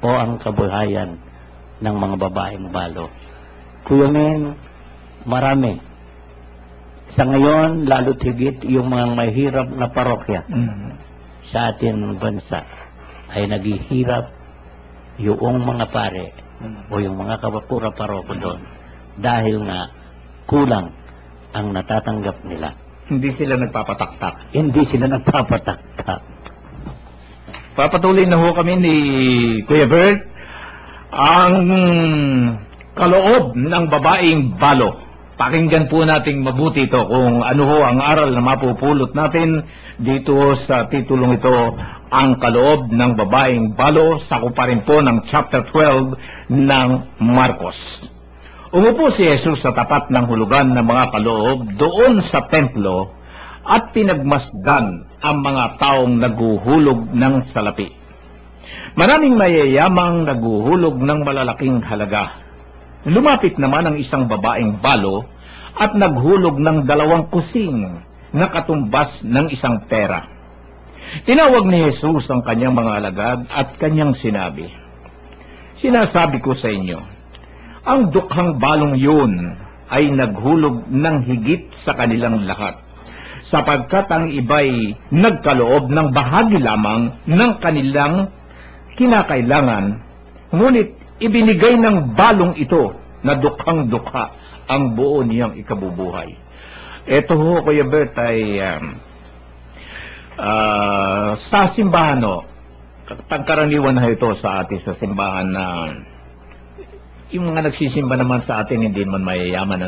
o ang kabuhayan ng mga babaeng balo? Kuya Min, marami. Sa ngayon, lalo't higit yung mga mahirap na parokya sa ating bansa ay naghihirap yung mga pare o yung mga kabapura paroko doon dahil nga kulang ang natatanggap nila. Hindi sila nagpapataktak. Hindi sila nagpapataktak. Papatuloy na ho kami ni Kuya Bert ang kaloob ng babaeng balo. Pakinggan po nating mabuti ito kung ano ho ang aral na mapupulot natin dito sa titulong ito, ang kaloob ng babaeng balo, sakupa rin po ng chapter 12 ng Marcos. Umupo si Jesus sa tapat ng hulugan ng mga kaloob doon sa templo at pinagmasdan ang mga taong naguhulog ng salapi. Maraming mayayamang naguhulog ng malalaking halaga. Lumapit naman ang isang babaeng balo at naghulog ng 2 kusing na katumbas ng isang pera. Tinawag ni Jesus ang kanyang mga alagad at kanyang sinabi, "Sinasabi ko sa inyo, ang dukhang balong yun ay naghulog ng higit sa kanilang lahat, sapagkat ang iba'y nagkaloob ng bahagi lamang ng kanilang kinakailangan, ngunit ibinigay ng balong ito na dukhang dukha ang buo niyang ikabubuhay." Ito ho, Kuya Bert, ay sa simbahan, pagkaraniwan na ito sa atin sa simbahan na yung mga nagsisimba naman sa atin hindi man mayayaman,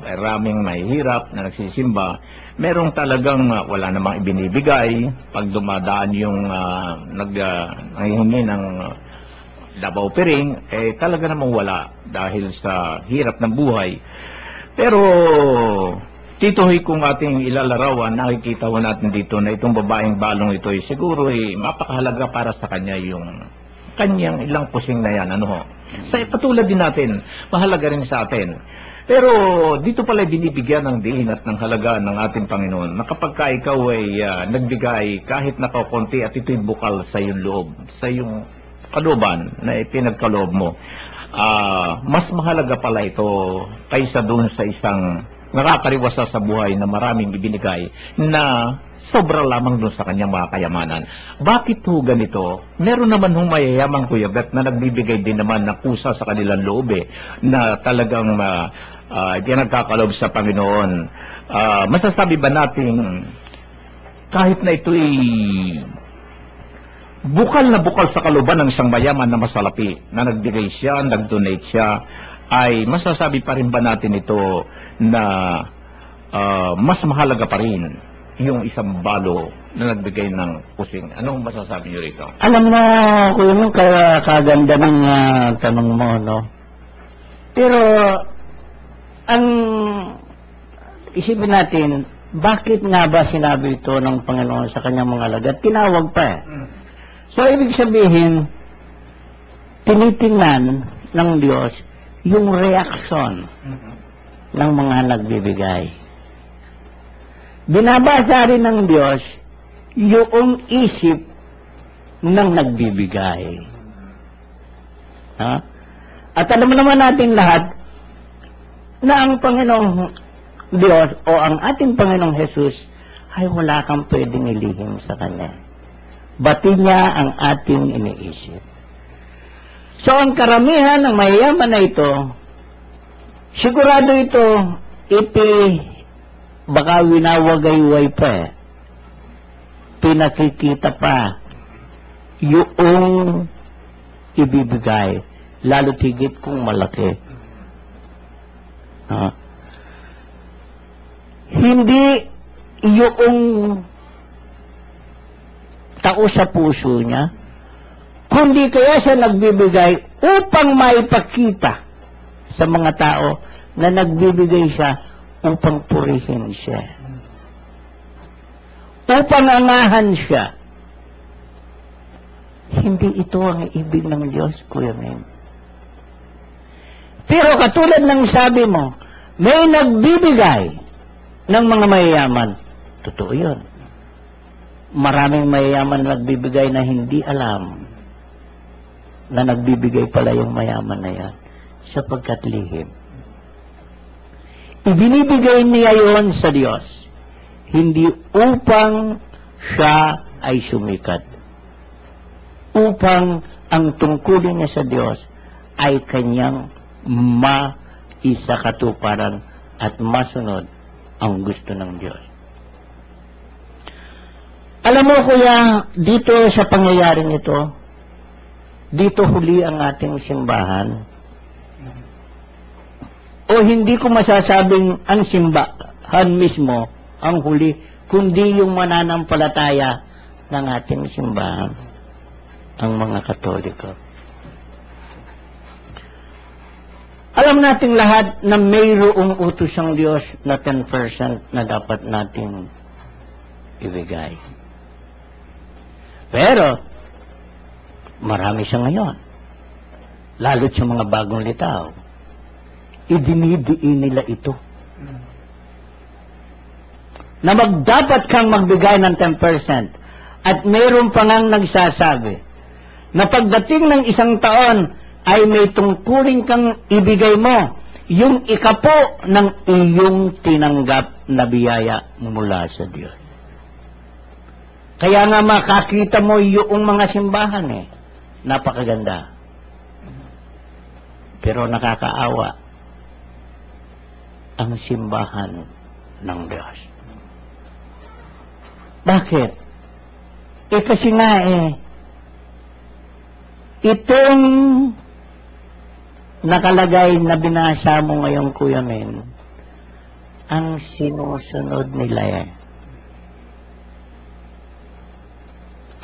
maraming mahihirap na nagsisimba, merong talagang wala namang ibinibigay. Pag dumadaan yung nanghihingi ng Davao Piring, talaga namang wala dahil sa hirap ng buhay. Pero tituhoy kung ating ilalarawan, nakikita ho natin dito na itong babaeng balong ito ay siguro mapakahalaga para sa kanya yung kanyang ilang pusing na yan. Sa patulad din natin, mahalaga rin sa atin. Pero dito pala binibigyan ng diin at ng halaga ng ating Panginoon na kapag ka ikaw ay nagbigay kahit nakakunti at ito'y bukal sa iyong loob, sa iyong kalooban na ipinagkaloob mo, mas mahalaga pala ito kaysa dun sa isang nakakariwasa sa buhay na maraming ibinigay na sobra lamang dun sa kanyang mga kayamanan. Bakit ho ganito? Meron naman hong mayayamang, Kuya Bert, na nagbibigay din naman na kusa sa kanilang loob na talagang nagkakaloob sa Panginoon. Masasabi ba natin kahit na ito'y bukal na bukal sa kalooban ng isang mayaman na masalapi na nagbigay siya, nag-donate siya, ay masasabi pa rin ba natin ito na mas mahalaga pa rin yung isang balo na nagbigay ng kusing? Anong masasabi niyo rito? Alam mo, Kuya Min, kaganda ng tanong mo, Pero ang isipin natin, bakit nga ba sinabi ito ng Panginoon sa kanyang mga alagad? Tinawag pa So, ibig sabihin, tinitingnan ng Diyos yung reaksyon ng mga nagbibigay. Binabasa rin ng Diyos yung isip ng nagbibigay. At alam naman natin lahat na ang Panginoong Diyos o ang ating Panginoong Jesus ay wala kang pwedeng ilihim sa Kanya. Bati niya ang ating iniisip. So, ang karamihan ng mayayaman na ito, sigurado ito, baka winawagayway pa pinakikita pa yung ibibigay, lalo tigit kung malaki. Hindi yung tao sa puso niya, kundi kaya siya nagbibigay upang maipakita sa mga tao na nagbibigay siya upang purihin siya, upang angahan siya. Hindi ito ang ibig ng Diyos, Kuya Min. Pero katulad ng sabi mo, may nagbibigay ng mga mayayaman. Totoo yun. Maraming mayayaman na nagbibigay na hindi alam na nagbibigay pala yung mayaman na yan? Sapagkat lihim. Ibinibigay niya yon sa Diyos, hindi upang siya ay sumikat. Upang ang tungkulin niya sa Diyos ay kanyang maisakatuparan at masunod ang gusto ng Diyos. Alam mo kuya, dito sa pangyayaring ito, dito huli ang ating simbahan. O hindi ko masasabing ang simbahan mismo ang huli, kundi yung mananampalataya ng ating simbahan, ang mga Katoliko. Alam nating lahat na mayroong utos ang Diyos na 10% na dapat nating ibigay. Pero, marami siya ngayon. Lalo't sa mga bagong litaw. Idinidiin nila ito. Na dapat kang magbigay ng 10%. At mayroon pa ngang nagsasabi na pagdating ng isang taon ay may tungkulin kang ibigay mo yung ikapo ng iyong tinanggap na biyaya mula sa Diyos. Kaya nga makakita mo yung mga simbahan napakaganda. Pero nakakaawa ang simbahan ng Diyos. Bakit? Kasi nga itong nakalagay na binasa mo ngayon, Kuya Men, ang sinusunod nila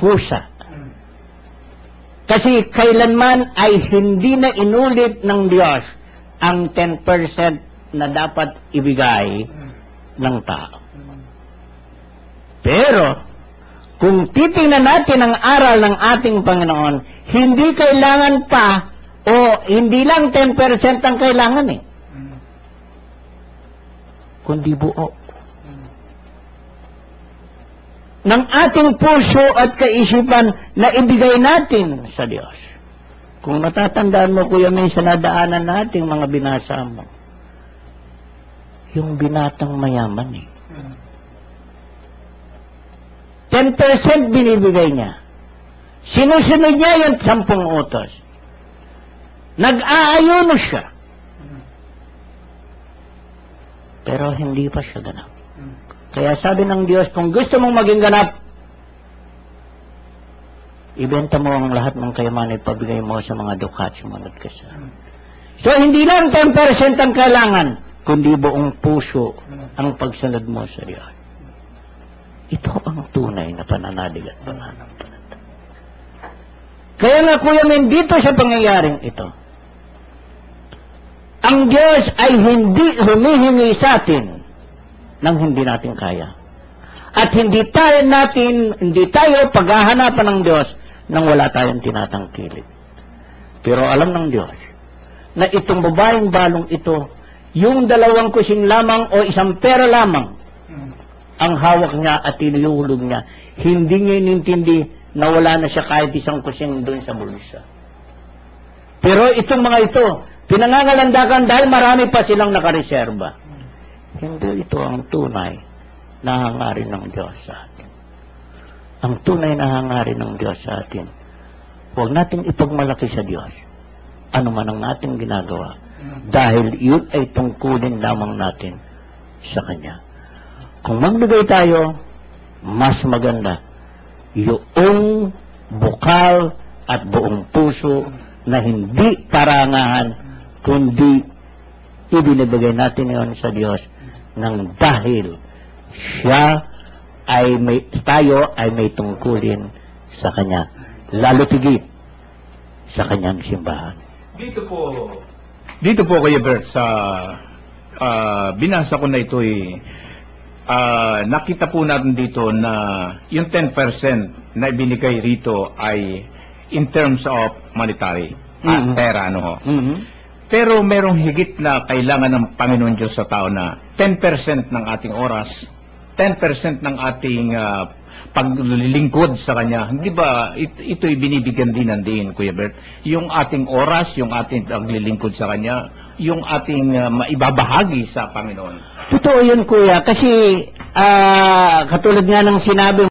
kusa. Kasi kailanman ay hindi na inulit ng Diyos ang 10% na dapat ibigay ng tao. Pero, kung titingnan natin ang aral ng ating Panginoon, hindi kailangan pa o hindi lang 10% ang kailangan kundi buo ng ating puso at kaisipan na ibigay natin sa Diyos. Kung natatandaan mo, Kuya May, sa nadaanan nating mga binasa mo, yung binatang mayaman 10% binibigay niya. Sinusunod niya yung 10 utos. Nag-aayuno siya. Pero hindi pa siya ganap. Kaya sabi ng Diyos, kung gusto mong maging ganap, ibenta mo ang lahat ng kayamanan at pabigay mo sa mga dukha at sumunod ka sa. So, hindi lang 10% ang kailangan, kundi buong puso ang pagsunod mo sa Diyos. Ito ang tunay na pananalig at pananampalataya. Kaya nga, Kuya Men, dito sa pangyayaring ito, ang Diyos ay hindi humihingi sa atin nang hindi natin kaya. At hindi tayo paghahanapan ng Diyos nang wala tayong tinatangkilik. Pero alam ng Diyos na itong babaeng balong ito, yung 2 kusing lamang o 1 pera lamang ang hawak niya at tinulog niya. Hindi niya inintindi na wala na siya kahit 1 kusing doon sa bulsa. Pero itong mga ito, pinangangalandakan dahil marami pa silang nakareserba. Hindi ito ang tunay na hangarin ng Diyos sa atin. Ang tunay na hangarin ng Diyos sa atin, huwag natin ipagmalaki sa Diyos ano man ang nating ginagawa, dahil yun ay tungkulin lamang natin sa Kanya. Kung magbigay tayo, mas maganda yung bukal at buong puso na hindi parangahan, kundi ibinibigay natin ngayon sa Diyos nang dahil tayo ay may tungkulin sa Kanya, lalo tigit sa Kanyang simbahan. Dito po Kuya Bert, sa binasa ko na ito nakita po natin dito na yung 10% na ibinigay rito ay in terms of monetary, pera, Pero merong higit na kailangan ng Panginoon Diyos sa tao na 10% ng ating oras, 10% ng ating paglilingkod sa Kanya. Hindi ba ito'y binibigyan din ng diin, Kuya Bert? Yung ating oras, yung ating paglilingkod sa Kanya, yung ating maibabahagi sa Panginoon. Totoo yun, Kuya, kasi katulad nga ng sinabi